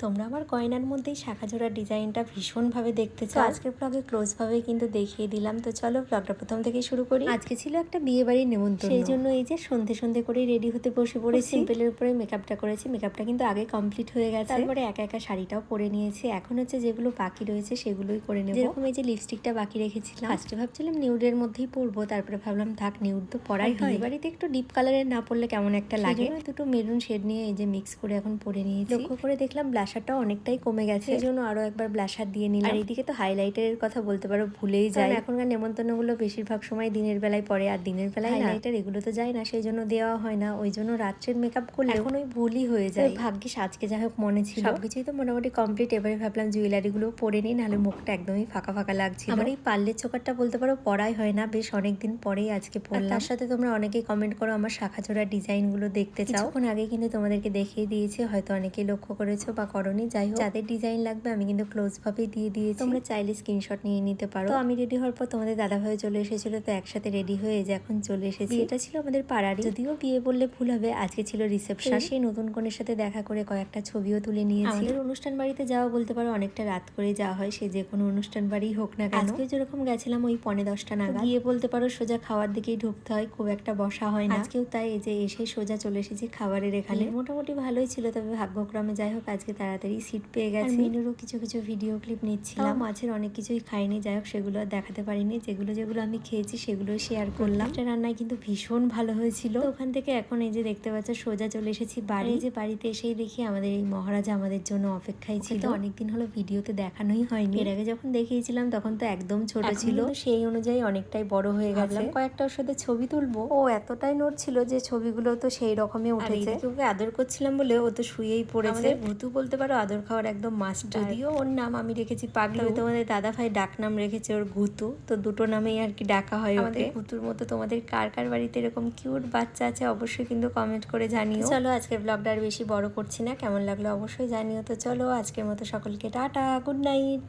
তোমরা আমার গয়নার মধ্যেই শাখা জোড়ার ডিজাইনটা ভীষণভাবে দেখতে চাও। আজকের ব্লগে ক্লোজভাবে কিন্তু দেখিয়ে দিলাম। তো চলো ব্লগটা প্রথম থেকে শুরু করি। আজকে ছিল একটা বিয়ে বাড়ির নেমন্তন্ন, সেই জন্য এই যে সন্ধে সন্ধে করে রেডি হতে বসে পড়েছি। সিম্পলের উপরে মেকআপটা করেছি, মেকআপটা কিন্তু আগে কমপ্লিট হয়ে গেছে। তারপরে একা একা শাড়িটাও পরে নিয়েছি। এখন হচ্ছে যেগুলো বাকি রয়েছে সেগুলোই করে নেব। যেরকম এই যে লিপস্টিকটা বাকি রেখেছিলাম, ফার্স্টে ভাবছিলাম নিউডের মধ্যেই পরবো, তারপরে ভাবলাম থাক, নিউড তো পরাই হয়, বিয়ে বাড়িতে একটু ডিপ কালারের না পরলে কেমন একটা লাগে। দুটো মেরুন শেড নিয়ে এই যে মিক্স করে এখন পরে নিয়েছি। লক্ষ্য করে দেখলাম ব্লাশারটাও অনেকটাই কমে গেছে, এই জন্য আরো একবার ব্লাশার দিয়ে নিলাম। আর এইদিকে তো হাইলাইটারের কথা বলতে পারো ভুলেই যাই। এখনকার নেমন্তন্নগুলো বেশিরভাগ সময় দিনের বেলায় পড়ে, আর দিনের বেলায় হাইলাইটার এগুলো তো যায় না, সেই জন্য দেওয়া হয় না। ওই জন্য রাত্রের মেকআপ করলে এখন ওই ভুলই হয়ে যায়। ভাগ্যিস আজকে যাই হোক মনে ছিল। সবকিছুই তো মোটামুটি কমপ্লিট। এবারে ভাবলাম জুয়েলারি গুলো পরে নিই, নাহলে মুখটা একদমই ফাঁকা ফাঁকা লাগছিল। আমার এই পার্লের চোকারটা বলতে পারো পরাই হয় না, বেশ অনেকদিন পরেই আজকে পরলাম। তার সাথে তোমরা অনেকেই কমেন্ট করো আমার শাখা জোড়া ডিজাইন গুলো দেখতে চাও। এখন আগে কিন্তু তোমাদেরকে দেখিয়ে দিয়েছি, হয়তো অনেকেই লক্ষ্য করেছো বা করনি। যাই হোক, যাদের ডিজাইন লাগবে আমি কিন্তু ক্লোজ ভাবে দিয়ে দিয়েছি, তোমরা চাইলে স্ক্রিনশট নিয়ে নিতে পারো। তো আমি রেডি হওয়ার পর তোমাদের দাদা ভাই চলে এসেছিল, তো একসাথে রেডি হয়ে যে এখন চলে এসেছি। এটা ছিল আমাদের পাড়ারই, যদিও বিয়ে বললে ভুল হবে, আজকে ছিল রিসেপশন। সেই নতুন কনের সাথে দেখা করে কয়েকটা ছবিও তুলে নিয়েছি। আমাদের অনুষ্ঠান বাড়িতে যাওয়া বলতে পারো অনেকটা রাত করে যাওয়া হয়, সে যে কোনো অনুষ্ঠান বাড়ি হোক না কেন। আজকে যেরকম গেছিলাম ওই 9:45 নাগাদ, গিয়ে বলতে পারো সোজা খাওয়ার দিকেই ঢুকতে হয়, খুব একটা বসা হয় না। আজকেও তাই এই যে এসে সোজা চলে এসেছি খাবারের এখানে। মোটামুটি ভালোই ছিল, তবে ভাগ্যক্রমে যাই হোক আজকে তাড়াতাড়ি সিট পেয়ে গেছি। মেনুরও কিছু কিছু ভিডিও ক্লিপ নিচ্ছিলাম। মাছের অনেক কিছুই খাইনি, যাই হোক সেগুলো আর দেখাতে পারিনি। যেগুলো যেগুলো আমি খেয়েছি সেগুলো শেয়ার করলাম। এটা রান্নায় কিন্তু ভীষণ ভালো হয়েছিল। তো ওখান থেকে এখন এই যে দেখতে পাচ্ছ সোজা চলে এসেছি বাড়ি। এই যে বাড়িতে এসেই দেখি আমাদের এই মহারাজা আমাদের জন্য অপেক্ষায় ছিল। অনেকদিন হলো ভিডিওতে দেখানোই হয়নি। এর আগে যখন দেখিয়েছিলাম তখন তো একদম ছোট ছিল, সেই অনুযায়ী অনেকটাই বড় হয়ে গেছে। কয়েকটা ওর সাথে ছবি তুলবো, ও এতটাই নড়ছিল যে ছবিগুলো তো সেই রকমই উঠেছে। ওকে আদর করছিলাম বলে ও তো শুয়েই পড়েছে। ভুতু বলতে পারো আদর খাওয়ার একদম মাস্টার। যদিও ওর নাম আমি রেখেছি পাগলি, তোমাদের দাদা ভাই ডাক নাম রেখেছে ওর ঘুতু। তো দুটো নামেই আর কি ডাকা হয় ওকে। ঘুতুর মতো তোমাদের কার কার বাড়িতে এরকম কিউট বাচ্চা আছে অবশ্যই কিন্তু কমেন্ট করে জানিও। চলো আজকের ব্লগটা আর বেশি বড় করছি না, কেমন লাগলো অবশ্যই জানিও। তো চলো আজকের মতো সকলকে টাটা, গুড নাইট।